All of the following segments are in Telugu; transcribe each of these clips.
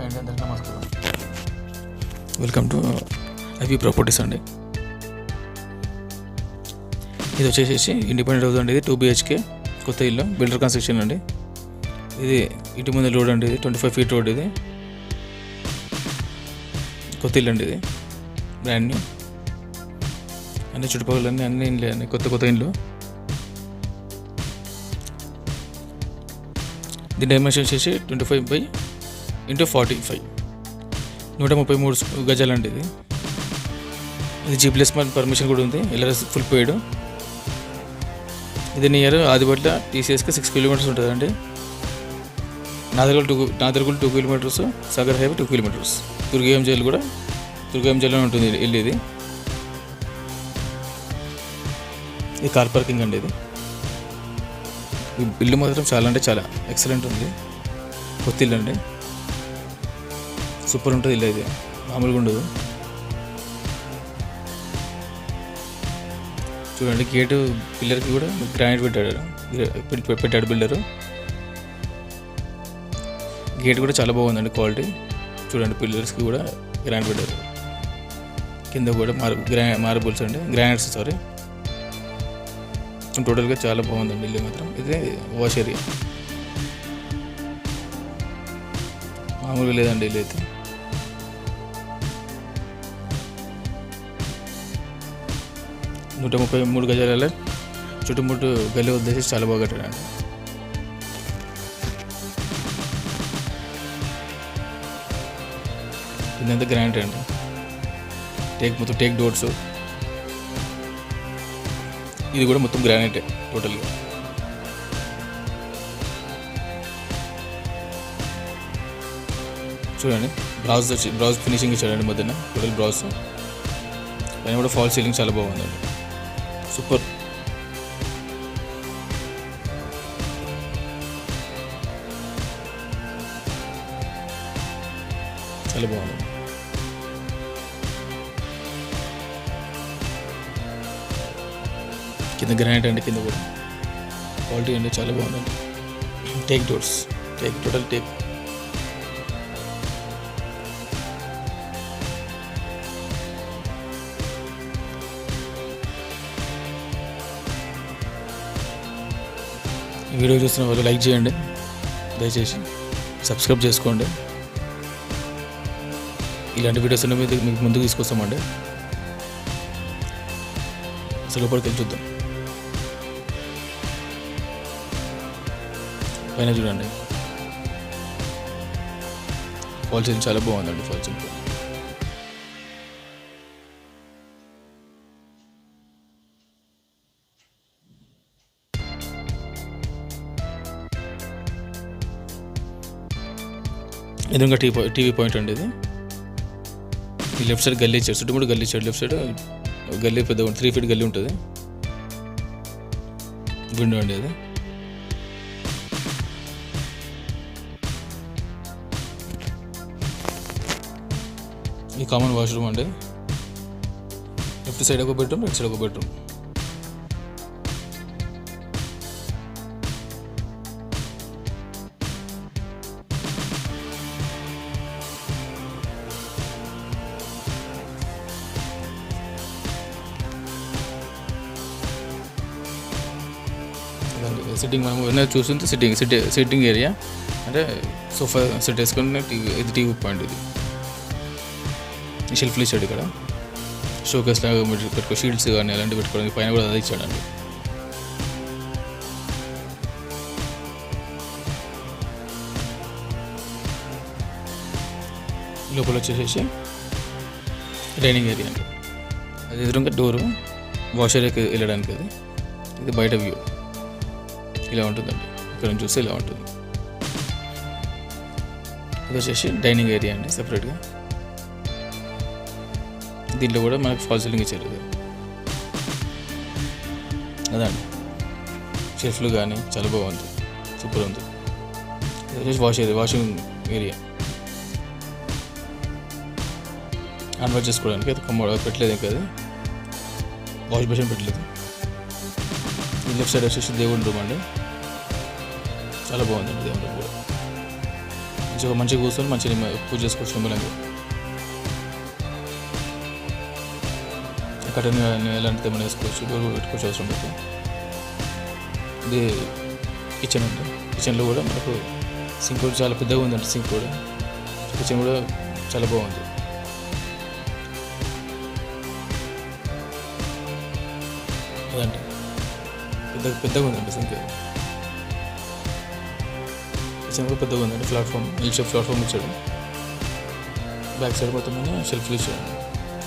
అండి, అందరికీ నమస్కారం. వెల్కమ్ టు ఐవి ప్రాపర్టీస్ అండి. ఇది వచ్చేసి ఇండిపెండెంట్ హౌస్ అండి. ఇది 2 BHK కొత్త ఇల్లు, బిల్డర్ కన్స్ట్రక్షన్ అండి. ఇది ఇటు ముందు రోడ్ అండి. ఇది 25 feet రోడ్. ఇది కొత్త ఇల్లు అండి. ఇది బ్రాండ్ న్యూ. అన్ని చుట్టుపక్కల అన్ని ఇండ్లు అండి, కొత్త ఇండ్లు. దీని డైమెన్షన్ వచ్చేసి 25/45, 133 గజాలండి. ఇది G+ పర్మిషన్ కూడా ఉంది. LRS full paid. ఇది నియర్ ఆదిబట్ల TCSకి 6 kilometers ఉంటుందండి. Nadargul 2 kilometers, Sagar highway 2 kilometers. దుర్గం జైల్లో ఉంటుంది ఇల్లు. ఇది కార్ పార్కింగ్ అండి. ఈ ఇల్లు మాత్రం చాలా అంటే చాలా ఎక్సలెంట్ ఉంది. కొత్త ఇల్లు అండి, సూపర్ ఉంటుంది ఇల్లు. ఇది మామూలుగా ఉండదు. చూడండి, గేటు పిల్లర్కి కూడా గ్రానైట్ పెట్టాడు బిల్డరు. గేట్ కూడా చాలా బాగుందండి, క్వాలిటీ. చూడండి, పిల్లర్స్కి కూడా గ్రానైట్ పెట్టారు. కింద కూడా మార్బుల్స్ అండి, గ్రానైట్స్ సారీ. టోటల్గా చాలా బాగుందండి ఇల్లు మాత్రం. ఇది వాష్ ఏరియా, మామూలుగా లేదండి ఇల్లు అయితే. నూట 33 గజాల చుట్టుముట్టు గల్లీ వదిలేసి చాలా బాగా కట్టాడండి. ఇదంతా గ్రానైట్ అండి. మొత్తం టేక్ డోర్స్. ఇది కూడా మొత్తం గ్రానైటే టోటల్గా. చూడండి, బ్రాజ్ ఫినిషింగ్ ఇచ్చాడండి మధ్యన. టోటల్ బ్రాజ్ పైన కూడా ఫాల్ సీలింగ్ చాలా బాగుందండి, సూపర్. చాలా బాగుంది. కింద గ్రానైట్ అండి, కింద కూడా క్వాలిటీ అండి, చాలా బాగుందండి. Take doors, total take. ఈ వీడియో చూస్తున్న వాళ్ళు లైక్ చేయండి, దయచేసి సబ్స్క్రైబ్ చేసుకోండి. ఇలాంటి వీడియోస్ అన్నీ మీకు ముందుకు తీసుకొస్తామండి. అసలు లోపలికి వెళ్ళి చూద్దాం. పైన చూడండి, ఫాల్ సీలింగ్ చాలా బాగుందండి. ఫాల్ సీలింగ్ ఎదురుగా టీవీ పాయింట్ అండి. ఇది ఈ లెఫ్ట్ సైడ్ గల్లీ ఇచ్చాడు, చుట్టుముట్టు గల్లీ ఇచ్చాడు. లెఫ్ట్ సైడ్ గల్లీ పెద్ద 3 feet గల్లీ ఉంటుంది. విండో అండి అది. ఈ కామన్ వాష్రూమ్ అండి. లెఫ్ట్ సైడ్ ఒక బెడ్రూమ్, రైట్ సైడ్ ఒక బెడ్రూమ్. సిట్టింగ్ మనం ఏమైనా చూస్తుంటే సిట్టింగ్ ఏరియా అంటే సోఫా సెట్ వేసుకొని ఇది టీవీ పాయింట్. ఇది షెల్ఫ్లు ఇచ్చాడు ఇక్కడ, షోకేస్ లాగా పెట్టుకో, షీల్డ్స్ కానీ అలాంటివి పెట్టుకోవడానికి. పైన కూడా అదే ఇచ్చాడండి. లోపల వచ్చేసేసి డైనింగ్ ఏరియా అండి. అది ఎదురుగా డోరు, వాష్ ఏరియాకి వెళ్ళడానికి. ఇది బయట వ్యూ ఇలా ఉంటుందండి. ఇక్కడ నుంచి చూస్తే ఇలా ఉంటుంది. ఇది వచ్చేసి డైనింగ్ ఏరియా అండి, సెపరేట్గా. దీంట్లో కూడా మనకి ఫాల్ సీలింగ్ ఇచ్చారు. ఇది అదండి, షెల్ఫ్లు కానీ చాలా బాగుంది, సూపర్ ఉంది. ఇది వచ్చేసి వాషింగ్ ఏరియా. హ్యాండ్ వాష్ చేసుకోవడానికి అది పెట్టలేదు, ఇంకా అది వాష్ బేసిన్ పెట్టలేదు. లెఫ్ట్ సైడ్ వచ్చేసి దేవుని రూమ్ అండి, చాలా బాగుందండి దేవుని రూమ్ కూడా. మంచిగా కూర్చొని మంచిగా పూజ చేసుకోవచ్చు నిమ్మలంగా. కట్టెన్ కానీ ఎలాంటిది ఏమైనా వేసుకోవచ్చు, డోర్ కూడా పెట్టుకోవచ్చు అవసరం లేదు. ఇది కిచెన్ అండి. కిచెన్లో కూడా మనకు సింక్ కూడా చాలా పెద్దగా ఉందండి. సింక్ కూడా కిచెన్ కూడా చాలా బాగుంది. అదండి పెద్దగా ఉందండి సింక్. కిచెన్ కూడా పెద్దగా ఉందండి. ప్లాట్ఫామ్ ఎల్ షేప్ ప్లాట్ఫామ్ ఇచ్చాడు. బ్యాక్ సైడ్ మొత్తం షెల్ఫ్లు ఇచ్చాడు.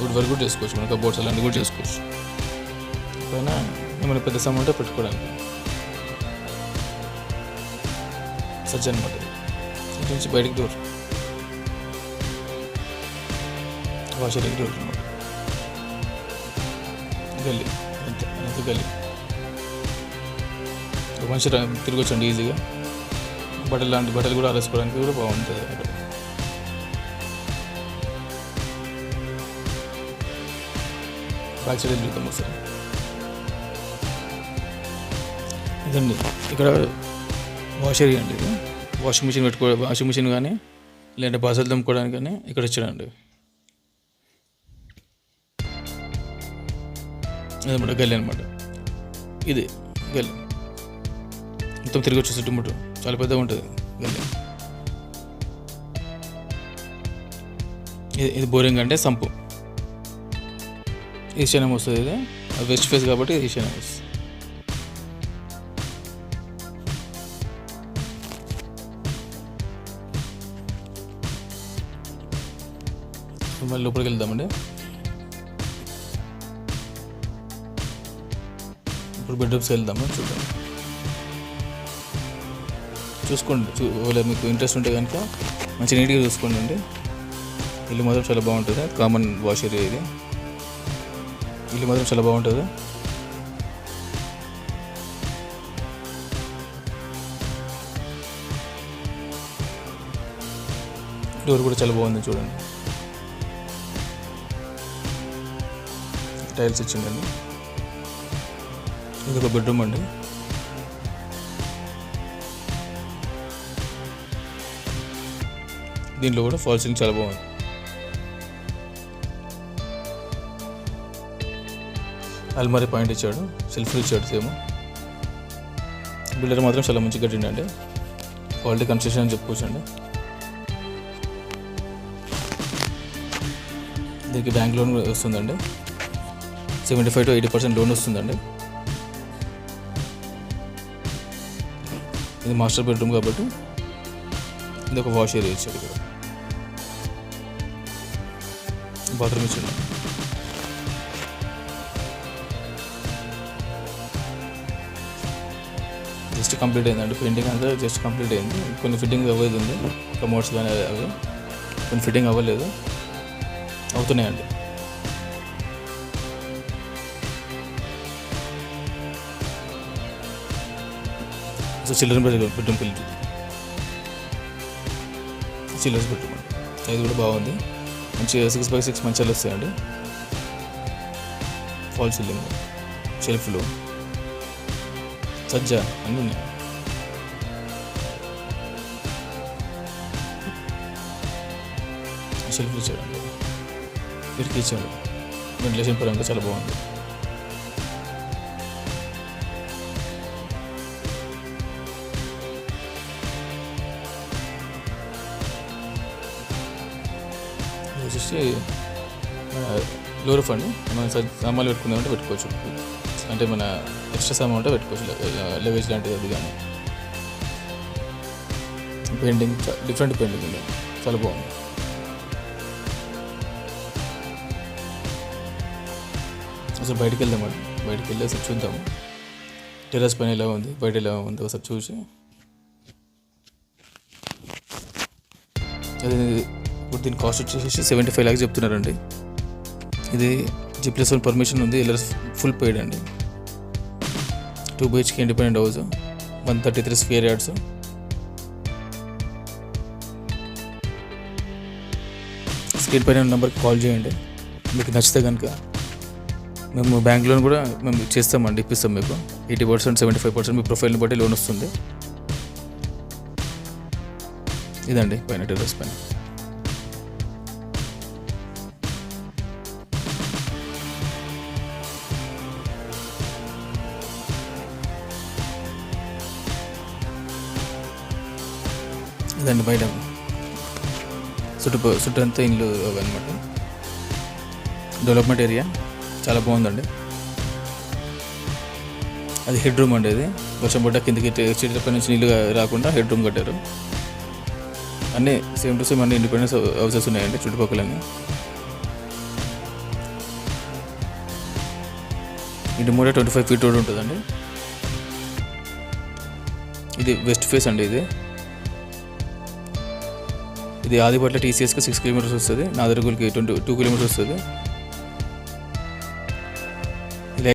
వుడ్ వర్క్ కూడా చేసుకోవచ్చు, మనకు కబోర్డ్స్ అలాంటివి కూడా చేసుకోవచ్చు. పైన ఏమైనా పెద్ద సామాన్ ఉంటే పెట్టుకోవడానికి సజ్జ అనమాట. ఇంటి నుంచి బయటికి డోర్, వాషర్కి డోర్ అనమాట. గల్లీ అంతే గల్లీ. మనిషి తిరగొచ్చండి ఈజీగా. బట్టలు కూడా ఆరేసుకోవడానికి కూడా బాగుంటుంది అక్కడ. బ్యాక్ సైడ్ చూద్దాం ఒకసారి. ఇదండి ఇక్కడ వాష్ ఏరియా అండి. ఇది వాషింగ్ మిషన్ కానీ లేదంటే బాసలు దమ్ముకోవడానికి కానీ ఇక్కడ ఇచ్చాడండి. అదనమాట గల్లీ అనమాట. ఇది గల్లీ మొత్తం తిరిగి వచ్చే చుట్టుముట్టు చాలా పెద్దగా ఉంటుంది గల్లీ. ఇది బోరింగ్ అంటే సంపు. ఈశాన్యం వస్తుంది. ఇది వెస్ట్ ఫేస్ కాబట్టి ఈశాన్యం వస్తుంది. మళ్ళీ లోపలికి వెళ్దామండి. ఇప్పుడు బెడ్రూమ్స్కి వెళ్దాము, చూద్దాం. చూసుకోండి, మీకు ఇంట్రెస్ట్ ఉంటే కనుక మంచి నీట్గా చూసుకోండి అండి. ఇల్లు మాత్రం చాలా బాగుంటుంది. కామన్ వాష్ ఏరియా ఇది. ఇల్లు మాత్రం చాలా బాగుంటుంది. డోర్ కూడా చాలా బాగుంది చూడండి. టైల్స్ ఇచ్చిందండి. ఇది ఒక బెడ్రూమ్ అండి. దీంట్లో కూడా ఫాల్ సీలింగ్ చాలా బాగుంది. అల్మారీ పాయింట్ ఇచ్చాడు, సెల్ఫ్లు ఇచ్చాడు సేమ్. బిల్డర్ మాత్రం చాలా మంచిగా కట్టిండండి. క్వాలిటీ కన్స్ట్రక్షన్ అని చెప్పుకోవచ్చు అండి. దీనికి బ్యాంక్ లోన్ వస్తుందండి. 75 to 80% లోన్ వస్తుందండి. ఇది మాస్టర్ బెడ్రూమ్ కాబట్టి ఇది ఒక వాష్ ఏరియా ఇచ్చాడు. ఇక్కడ బాత్రూమ్ ఇచ్చాడు. జస్ట్ కంప్లీట్ అయిందండి. పెయింటింగ్ అంతా జస్ట్ కంప్లీట్ అయింది. కొన్ని ఫిట్టింగ్ అవ్వలేదు ఉంది, కమోడ్స్ కానీ అవి కొన్ని ఫిట్టింగ్ అవ్వలేదు, అవుతున్నాయండి. సో చిల్డ్రన్ బెడ్రూమ్కి వెళ్ళి చిల్డ్రన్స్ బెడ్రూమ్ అండి. ఇది కూడా బాగుంది. మంచిగా 6x6 మంచాలు వస్తాయండి. ఫాల్ సీలింగ్, షెల్ఫ్లు, సజ్జా అన్నీ ఉన్నాయి. షెల్ఫ్లు ఇచ్చాడండి, కిటికీ ఇచ్చాడు. వెంటిలేషన్ పరంగా చాలా బాగుంది. వచ్చేసి లోరఫ్ అండి. మన సామాన్లు పెట్టుకుందామంటే పెట్టుకోవచ్చు. అంటే మన ఎక్స్ట్రా సామాన్ ఉంటే పెట్టుకోవచ్చు, లగేజ్ లాంటిది అది. కానీ పెయింటింగ్ డిఫరెంట్ పెయింటింగ్ ఉంది, చాలా బాగుంది. అసలు బయటికి వెళ్దామండి. బయటికి వెళ్ళి అసలు చూద్దాము టెర్రస్ పైన ఎలా ఉంది, బయట ఎలా ఉంది ఒకసారి చూసి. అది ఇప్పుడు దీని కాస్ట్ వచ్చేసి 75 lakhs చెప్తున్నారండి. ఇది G+1 పర్మిషన్ ఉంది, ఎల్ఆర్ఎస్ ఫుల్ పెయిడ్ అండి. 2 BHK independent house, 133 square yards. Screen పైన నెంబర్కి కాల్ చేయండి మీకు నచ్చితే కనుక. మేము బ్యాంక్ లోన్ కూడా మేము చేస్తామండి, ఇప్పిస్తాం మీకు. 80%, 75% మీ ప్రొఫైల్ని బట్టి లోన్ వస్తుంది. ఇదండి పైన టెర్రస్ పైన. ఇదండి బయట చుట్టూ అంతా ఇల్లు అవన్నమాట. డెవలప్మెంట్ ఏరియా చాలా బాగుందండి. అది హెడ్ రూమ్ అండి. అది వర్షం పడ్డ కిందకి చెట్లపై నుంచి నీళ్ళు రాకుండా హెడ్ రూమ్ కట్టారు. అన్నీ సేమ్ టు సేమ్ అన్ని ఇండిపెండెన్స్ హౌసెస్ ఉన్నాయండి చుట్టుపక్కలన్నీ. ఇది మూడే 25 feet రోడ్ ఉంటుందండి. ఇది వెస్ట్ ఫేస్ అండి. ఇది ఆదిపట్ల TCSకి 6 kilometers వస్తుంది, నాదరుగులకి 22 kilometers వస్తుంది.